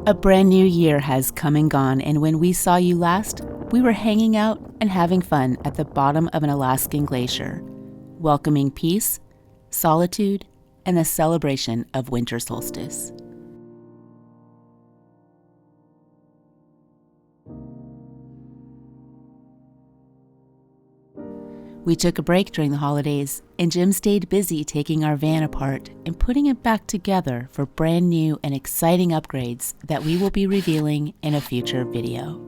A brand new year has come and gone, and when we saw you last, we were hanging out and having fun at the bottom of an Alaskan glacier, welcoming peace, solitude, and the celebration of winter solstice. We took a break during the holidays, and Jim stayed busy taking our van apart and putting it back together for brand new and exciting upgrades that we will be revealing in a future video.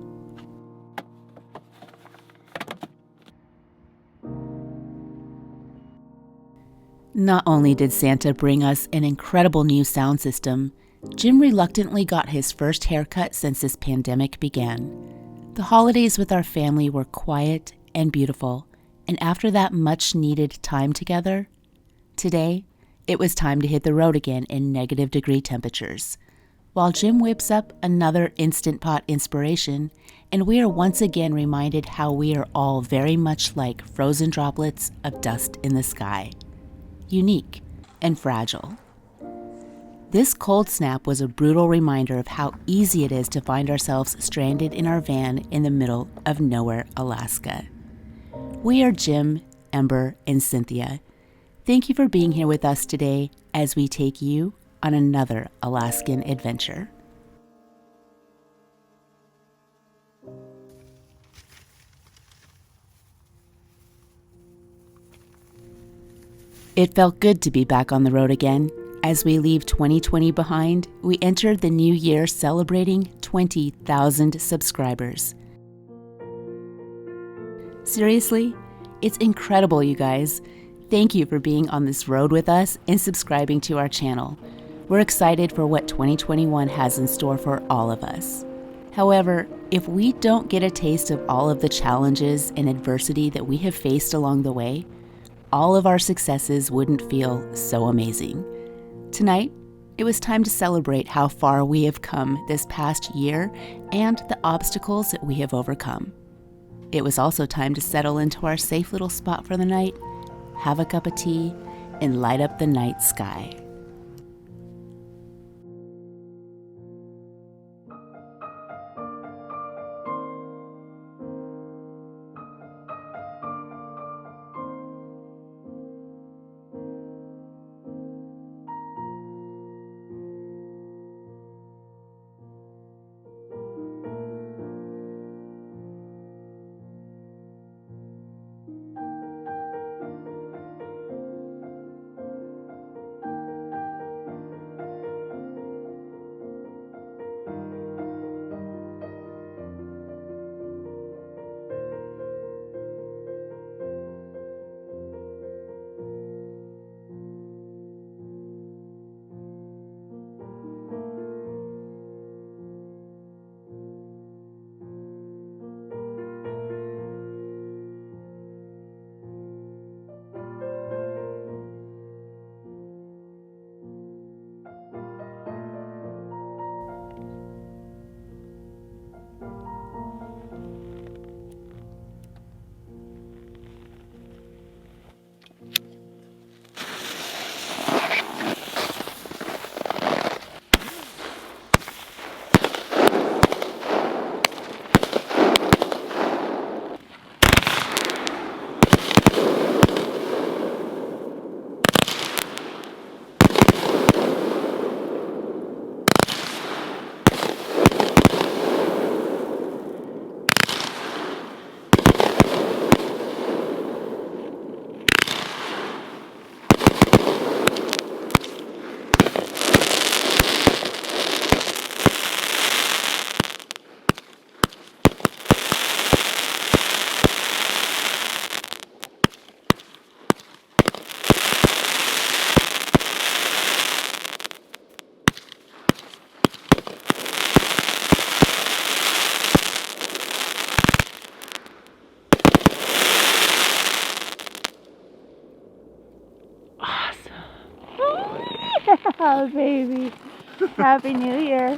Not only did Santa bring us an incredible new sound system, Jim reluctantly got his first haircut since this pandemic began. The holidays with our family were quiet and beautiful, and after that much-needed time together, today, it was time to hit the road again in negative-degree temperatures, while Jim whips up another InstantPot Inspiration, and we are once again reminded how we are all very much like frozen droplets of dust in the sky, unique and fragile. This cold snap was a brutal reminder of how easy it is to find ourselves stranded in our van in the middle of nowhere, Alaska. We are Jim, Ember, and Cynthia. Thank you for being here with us today as we take you on another Alaskan adventure. It felt good to be back on the road again. As we leave 2020 behind, we entered the new year celebrating 20,000 subscribers. Seriously, it's incredible, you guys. Thank you for being on this road with us and subscribing to our channel. We're excited for what 2021 has in store for all of us. However, if we don't get a taste of all of the challenges and adversity that we have faced along the way, all of our successes wouldn't feel so amazing. Tonight, it was time to celebrate how far we have come this past year and the obstacles that we have overcome. It was also time to settle into our safe little spot for the night, have a cup of tea, and light up the night sky. Oh, baby. Happy New Year.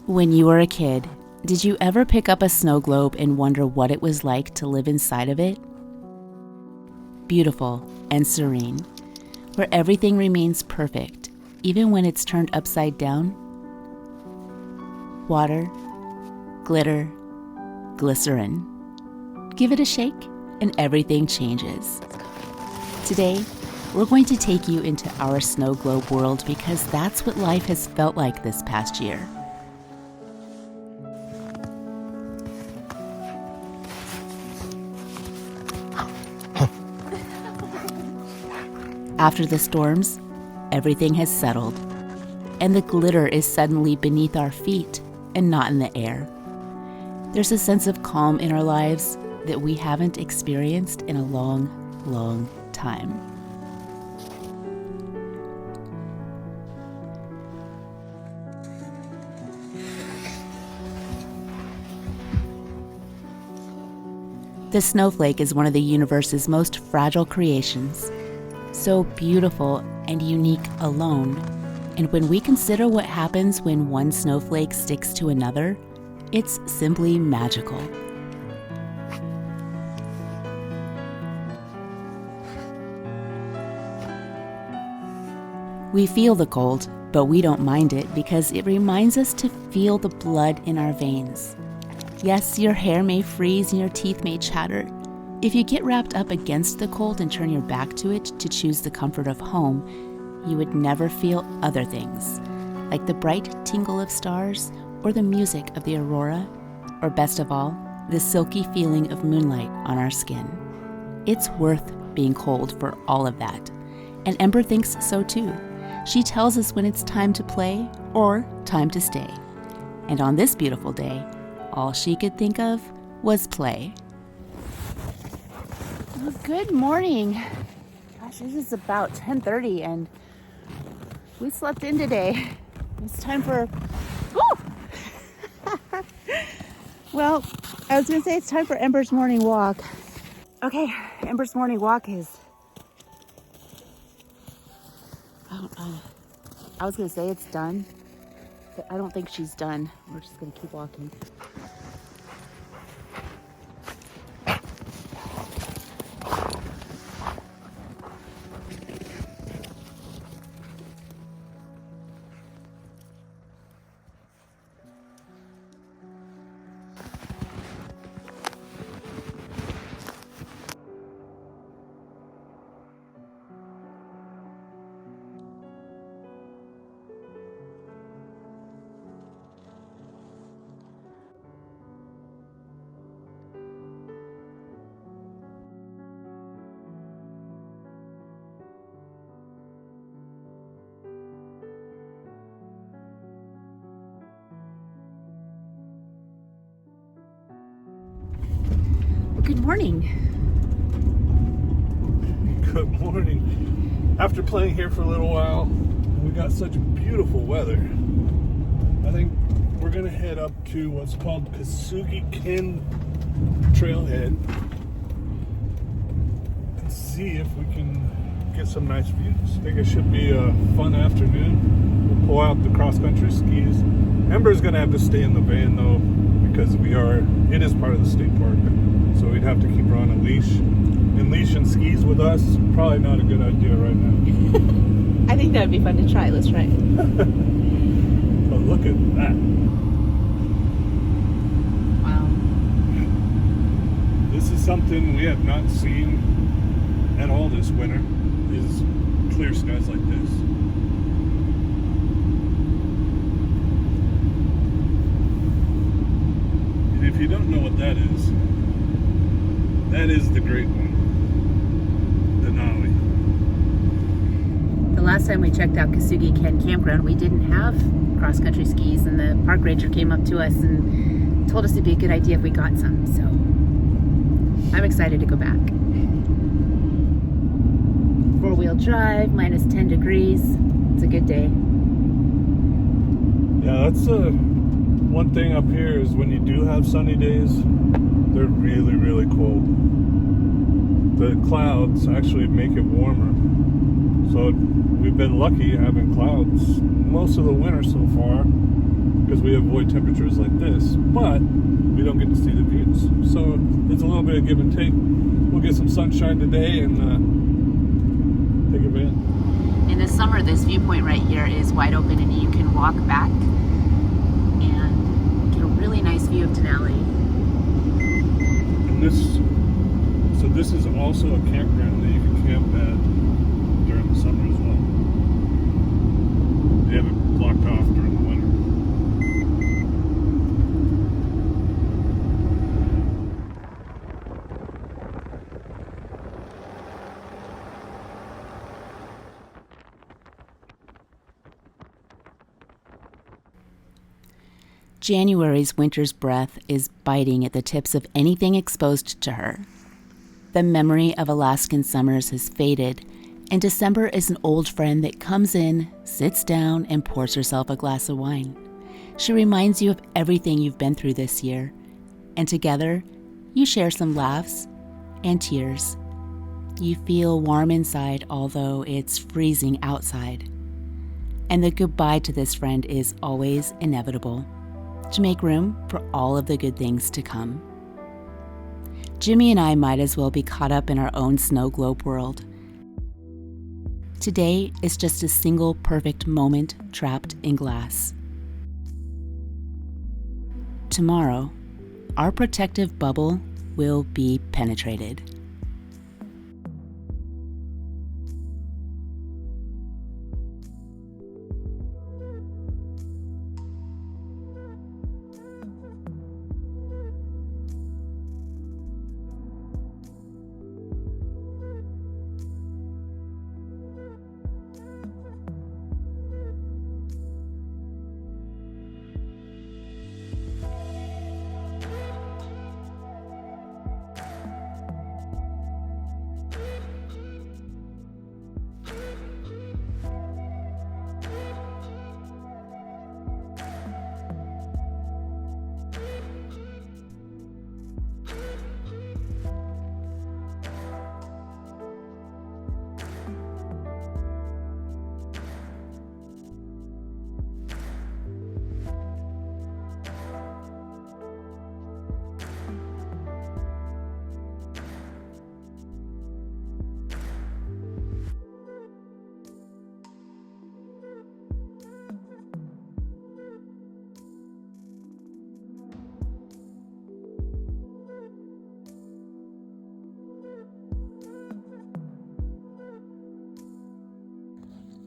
When you were a kid, did you ever pick up a snow globe and wonder what it was like to live inside of it? Beautiful and serene, where everything remains perfect, even when it's turned upside down. Water, glitter, glycerin. Give it a shake and everything changes. Today, we're going to take you into our snow globe world because that's what life has felt like this past year. After the storms, everything has settled, and the glitter is suddenly beneath our feet and not in the air. There's a sense of calm in our lives that we haven't experienced in a long, long time. The snowflake is one of the universe's most fragile creations. So beautiful and unique alone. And when we consider what happens when one snowflake sticks to another, it's simply magical. We feel the cold, but we don't mind it because it reminds us to feel the blood in our veins. Yes, your hair may freeze and your teeth may chatter. If you get wrapped up against the cold and turn your back to it to choose the comfort of home, you would never feel other things, like the bright tingle of stars or the music of the aurora, or best of all, the silky feeling of moonlight on our skin. It's worth being cold for all of that, and Ember thinks so too. She tells us when it's time to play or time to stay. And on this beautiful day, all she could think of was play. Well, good morning. Gosh, it is about 10:30 and we slept in today. It's time for... Well, I was going to say it's time for Ember's morning walk. Okay, Ember's morning walk is... I was going to say it's done, but I don't think she's done. We're just going to keep walking. Good morning. Good morning. After playing here for a little while, we got such beautiful weather. I think we're gonna head up to what's called Kasugi-ken Trailhead and see if we can get some nice views. I think it should be a fun afternoon. We'll pull out the cross-country skis. Ember's gonna have to stay in the van though, because it is part of the state park. So we'd have to keep her on a leash. And leashing skis with us, probably not a good idea right now. I think that would be fun to try. Let's try it. But look at that. Wow. This is something we have not seen at all this winter, is clear skies like this. And if you don't know what that is the great one, Denali. The last time we checked out Kasugi-ken Campground, we didn't have cross-country skis, and the park ranger came up to us and told us it'd be a good idea if we got some, so I'm excited to go back. 4-wheel drive, minus 10 degrees. It's a good day. Yeah, that's one thing up here is when you do have sunny days, they're really, really cold. The clouds actually make it warmer. So we've been lucky having clouds most of the winter so far because we avoid temperatures like this, but we don't get to see the views. So it's a little bit of give and take. We'll get some sunshine today and take advantage. In the summer, this viewpoint right here is wide open and you can walk back and get a really nice view of Denali. And this is also a campground that you can camp at during the summer as well. They have it blocked off during the winter. January's winter's breath is biting at the tips of anything exposed to her. The memory of Alaskan summers has faded, and December is an old friend that comes in, sits down, and pours herself a glass of wine. She reminds you of everything you've been through this year, and together, you share some laughs and tears. You feel warm inside, although it's freezing outside. And the goodbye to this friend is always inevitable, to make room for all of the good things to come. Jimmy and I might as well be caught up in our own snow globe world. Today is just a single perfect moment trapped in glass. Tomorrow, our protective bubble will be penetrated.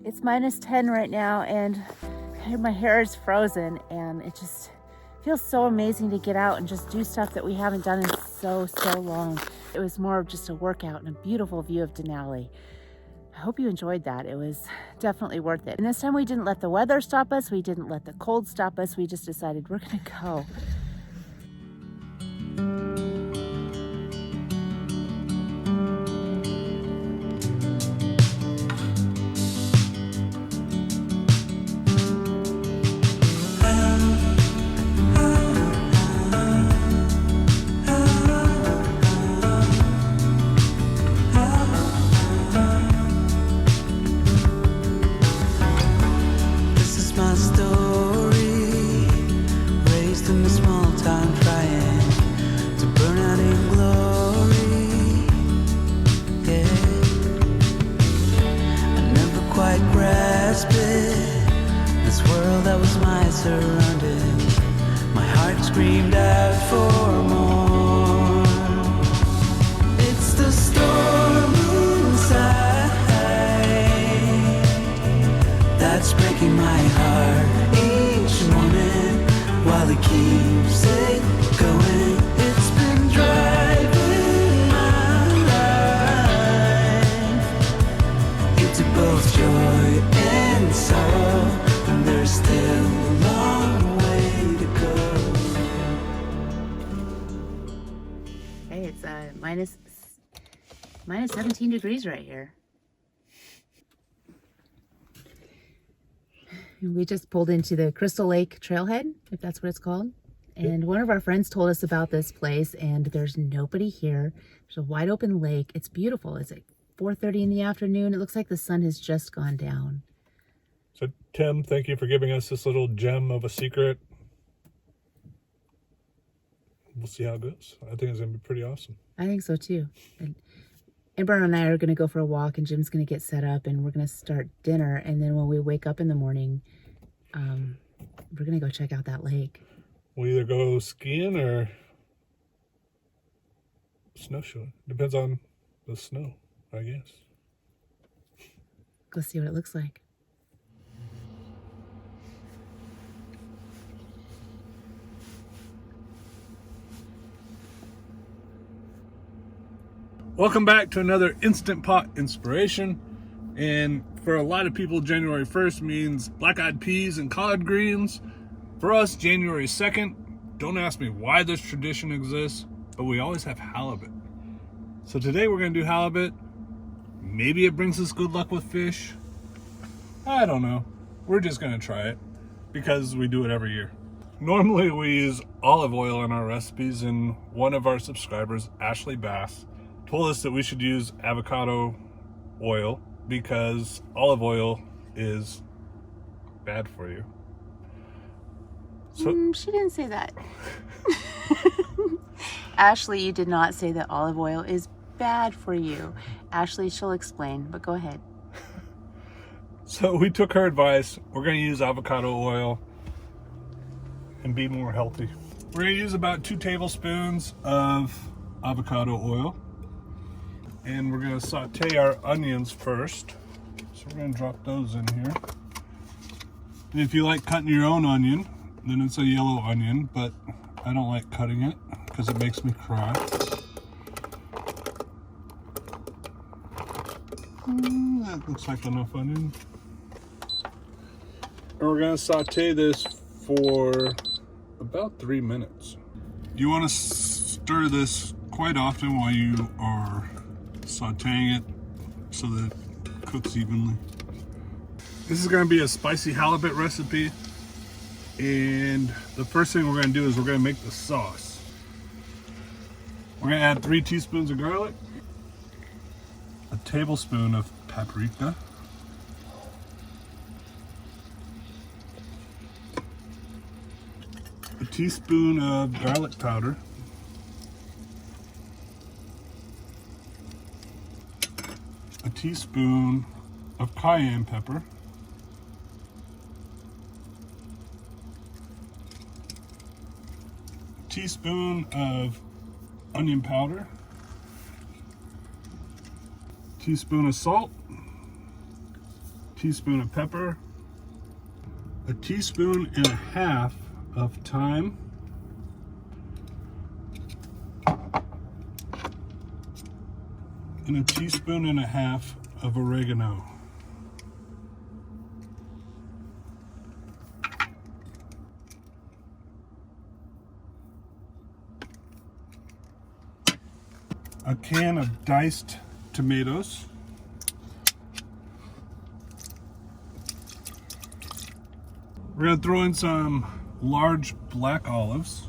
It's -10 right now and my hair is frozen, and it just feels so amazing to get out and just do stuff that we haven't done in so long. It was more of just a workout and a beautiful view of Denali. I hope you enjoyed that. It was definitely worth it. And this time we didn't let the weather stop us. We didn't let the cold stop us. We just decided we're gonna go. My heart screamed out for more. It's the storm inside that's breaking my heart each morning while it keeps it going. It's been driving my life into both joy and sorrow, and there's still a long way to go. Hey, it's minus 17 degrees right here. We just pulled into the Crystal Lake Trailhead, if that's what it's called. And one of our friends told us about this place, and there's nobody here. There's a wide open lake. It's beautiful. It's 4:30 in the afternoon. It looks like the sun has just gone down. So Tim, thank you for giving us this little gem of a secret. We'll see how it goes. I think it's going to be pretty awesome. I think so too. And Amber and I are going to go for a walk, and Jim's going to get set up, and we're going to start dinner. And then when we wake up in the morning, we're going to go check out that lake. We'll either go skiing or snowshoeing. Depends on the snow, I guess. Go see what it looks like. Welcome back to another Instant Pot Inspiration. And for a lot of people, January 1st means black-eyed peas and collard greens. For us, January 2nd, don't ask me why this tradition exists, but we always have halibut. So today we're going to do halibut. Maybe it brings us good luck with fish. I don't know. We're just going to try it because we do it every year. Normally we use olive oil in our recipes, and one of our subscribers, Ashley Bass, told us that we should use avocado oil because olive oil is bad for you. So She didn't say that. Ashley, you did not say that olive oil is bad for you. Ashley, she'll explain, but go ahead. So we took her advice. We're going to use avocado oil and be more healthy. We're going to use about 2 tablespoons of avocado oil. And we're going to saute our onions first. So we're going to drop those in here. And if you like cutting your own onion, then it's a yellow onion, but I don't like cutting it because it makes me cry. That looks like enough onion. And we're going to saute this for about 3 minutes. You want to stir this quite often while you are sauteing it so that it cooks evenly. This is going to be a spicy halibut recipe, and the first thing we're going to do is we're going to make the sauce. We're going to add 3 teaspoons of garlic, a tablespoon of paprika, a teaspoon of garlic powder, a teaspoon of cayenne pepper, a teaspoon of onion powder, a teaspoon of salt, a teaspoon of pepper, a teaspoon and a half of thyme, and a teaspoon and a half of oregano. A can of diced tomatoes. We're going to throw in some large black olives.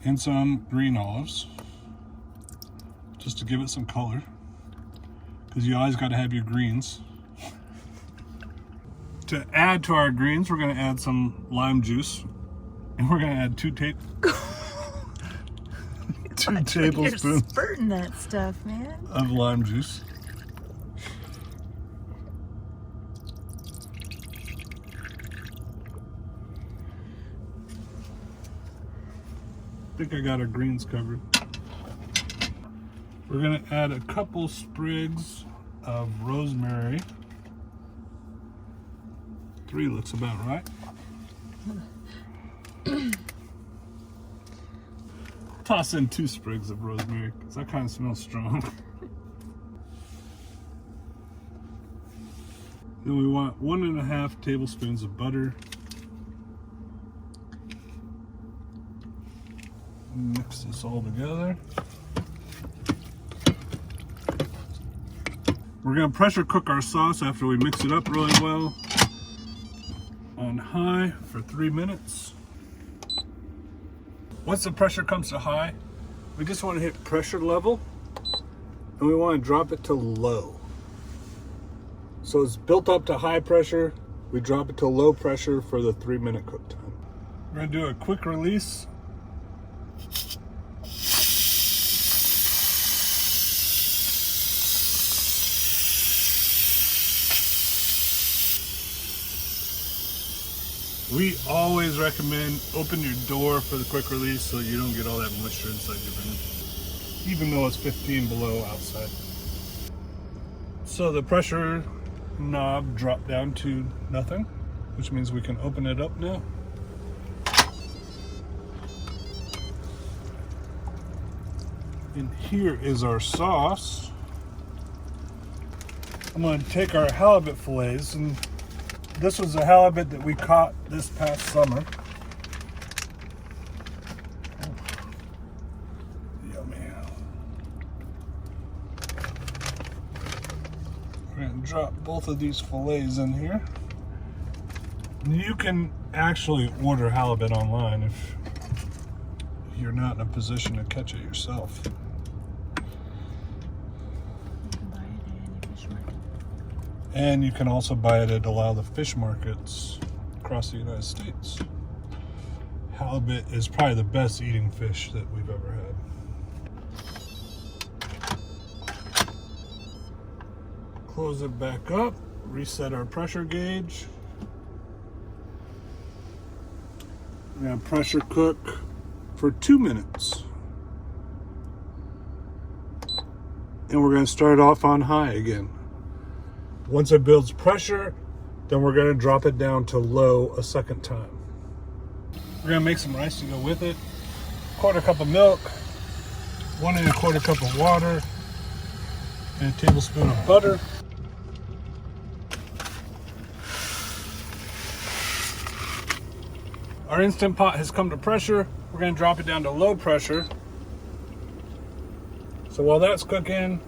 And some green olives, just to give it some color, because you always got to have your greens. To add to our greens, we're going to add some lime juice, and we're going to add 2 tablespoons. You're spurting that stuff, man. Of lime juice. I think I got our greens covered. We're going to add a couple sprigs of rosemary. 3 looks about right. Toss in 2 sprigs of rosemary because that kind of smells strong. Then we want 1.5 tablespoons of butter. Mix this all together. We're going to pressure cook our sauce after we mix it up really well on high for 3 minutes. Once the pressure comes to high, we just want to hit pressure level and we want to drop it to low. So it's built up to high pressure, we drop it to low pressure for the 3-minute cook time. We're going to do a quick release. We always recommend open your door for the quick release so you don't get all that moisture inside your van, even though it's 15 below outside. So the pressure knob dropped down to nothing, which means we can open it up now. And here is our sauce. I'm going to take our halibut fillets, and this was a halibut that we caught this past summer. Oh, yummy. We're going to drop both of these fillets in here. You can actually order halibut online if you're not in a position to catch it yourself. And you can also buy it at a lot of the fish markets across the United States. Halibut is probably the best eating fish that we've ever had. Close it back up, reset our pressure gauge. We're going to pressure cook for 2 minutes. And we're going to start off on high again. Once it builds pressure, then we're going to drop it down to low a second time. We're going to make some rice to go with it. 1/4 cup of milk, 1 1/4 cup of water, and a tablespoon of butter. Our Instant Pot has come to pressure. We're going to drop it down to low pressure. So while that's cooking,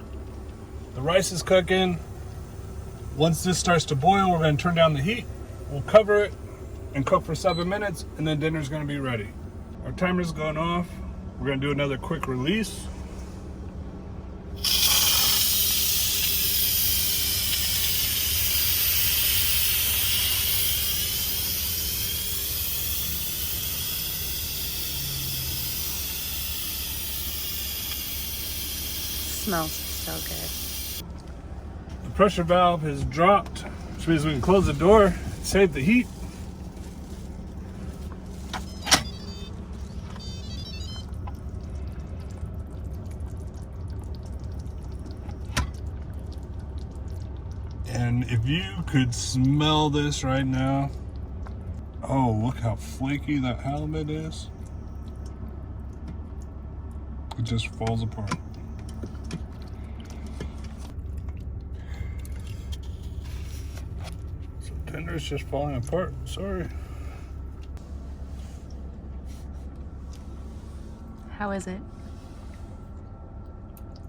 the rice is cooking. Once this starts to boil, we're going to turn down the heat. We'll cover it and cook for 7 minutes, and then dinner's going to be ready. Our timer's going off. We're going to do another quick release. Smells so good. The pressure valve has dropped, which means we can close the door, save the heat. And if you could smell this right now, oh, look how flaky that halibut is. It just falls apart. Dinner's just falling apart, sorry. How is it?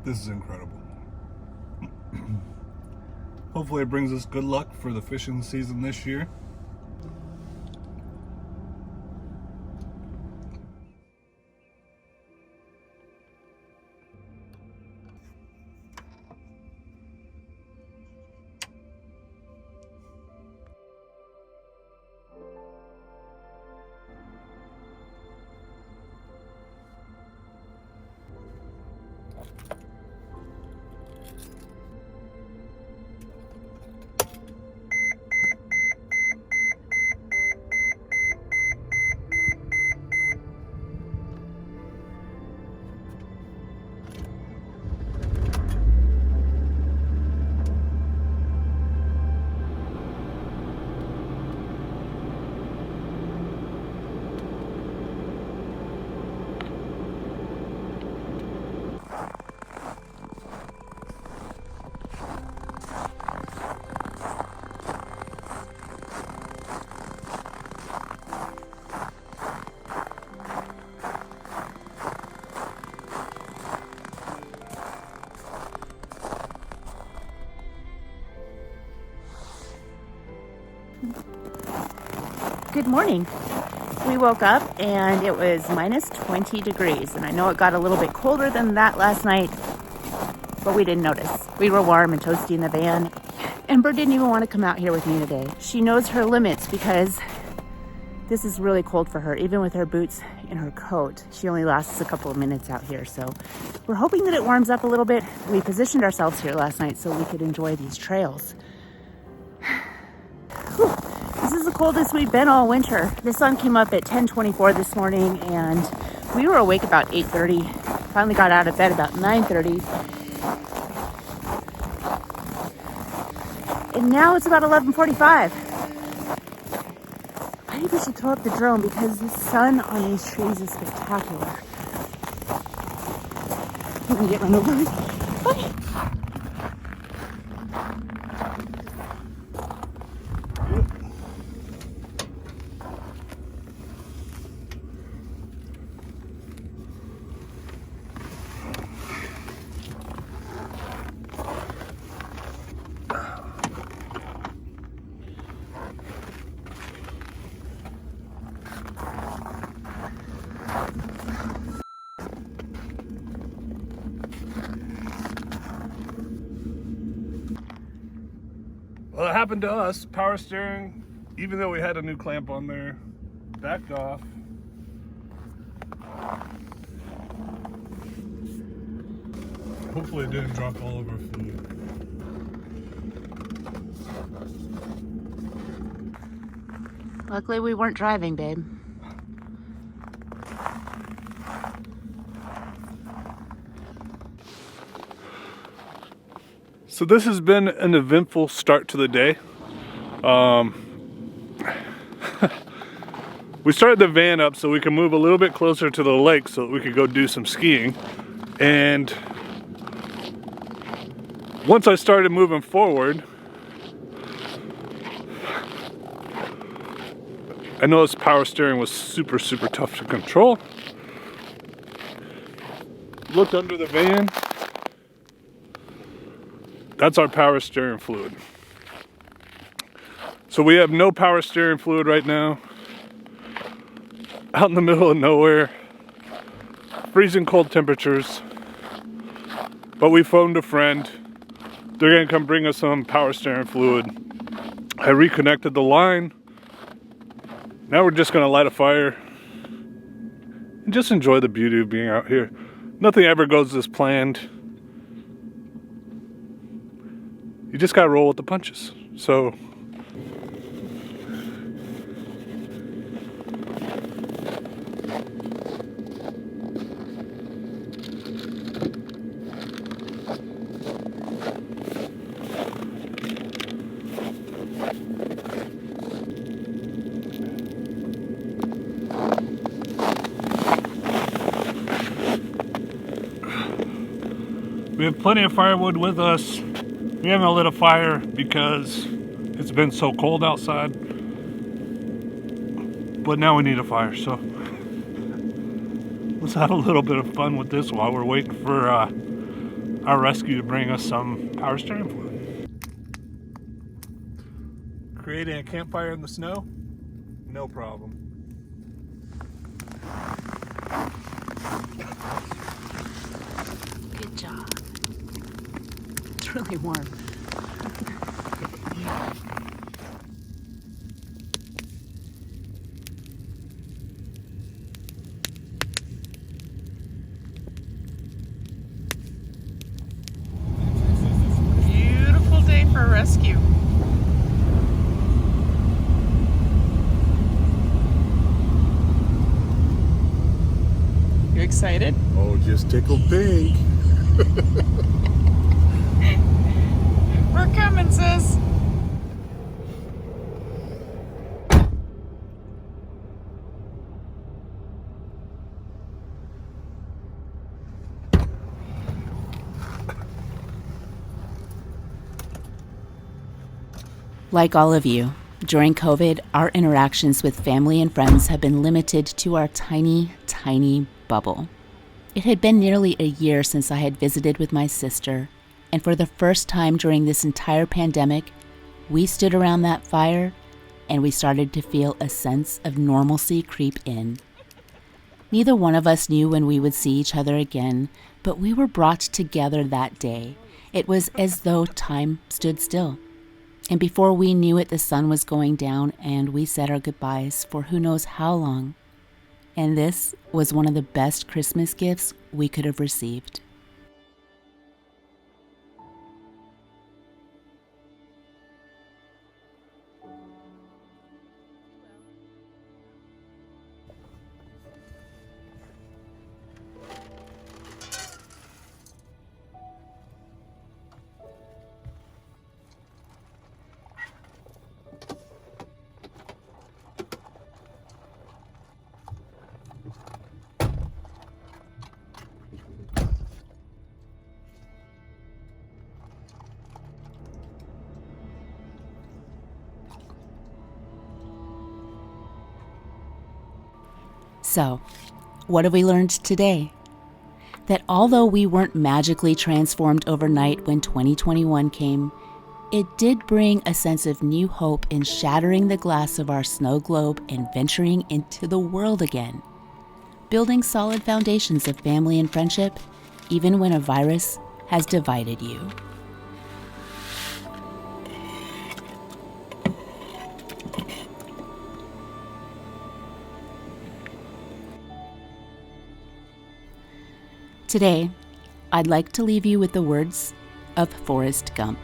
This is incredible. Hopefully it brings us good luck for the fishing season this year. Good morning. We woke up and it was minus 20 degrees. And I know it got a little bit colder than that last night, but we didn't notice. We were warm and toasty in the van. Ember didn't even want to come out here with me today. She knows her limits because this is really cold for her. Even with her boots and her coat, she only lasts a couple of minutes out here. So we're hoping that it warms up a little bit. We positioned ourselves here last night so we could enjoy these trails. Whew. This is the coldest we've been all winter. The sun came up at 10:24 this morning and we were awake about 8:30. Finally got out of bed about 9:30. And now it's about 11:45. I think we should throw up the drone because the sun on these trees is spectacular. I'm gonna get run over. Bye. Well, it happened to us. Power steering, even though we had a new clamp on there, backed off. Hopefully it didn't drop all over fluid. Luckily we weren't driving, babe. So this has been an eventful start to the day. We started the van up so we can move a little bit closer to the lake so that we could go do some skiing. And once I started moving forward, I noticed power steering was super tough to control. Looked under the van. That's our power steering fluid. So we have no power steering fluid right now. Out in the middle of nowhere. Freezing cold temperatures. But we phoned a friend. They're gonna come bring us some power steering fluid. I reconnected the line. Now we're just gonna light a fire and just enjoy the beauty of being out here. Nothing ever goes as planned. You just gotta roll with the punches. So we have plenty of firewood with us. We haven't lit a fire because it's been so cold outside. But now we need a fire, so let's have a little bit of fun with this while we're waiting for our rescue to bring us some power steering fluid. Creating a campfire in the snow? No problem. Good job. It's really warm. Beautiful day for rescue. You excited? Oh, just tickled pink. We're coming, sis. Like all of you, during COVID, our interactions with family and friends have been limited to our tiny bubble. It had been nearly a year since I had visited with my sister, and for the first time during this entire pandemic, we stood around that fire and we started to feel a sense of normalcy creep in. Neither one of us knew when we would see each other again, but we were brought together that day. It was as though time stood still. And before we knew it, the sun was going down, and we said our goodbyes for who knows how long. And this was one of the best Christmas gifts we could have received. So, what have we learned today? That although we weren't magically transformed overnight when 2021 came, it did bring a sense of new hope in shattering the glass of our snow globe and venturing into the world again, building solid foundations of family and friendship, even when a virus has divided you. Today, I'd like to leave you with the words of Forrest Gump.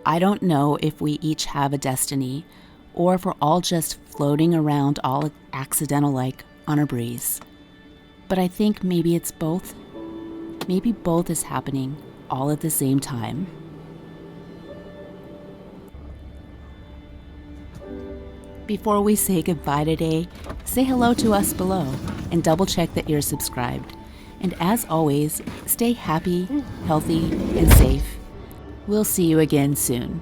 I don't know if we each have a destiny, or if we're all just floating around all accidental-like on a breeze. But I think maybe it's both. Maybe both is happening all at the same time. Before we say goodbye today, say hello to us below and double check that you're subscribed. And as always, stay happy, healthy, and safe. We'll see you again soon.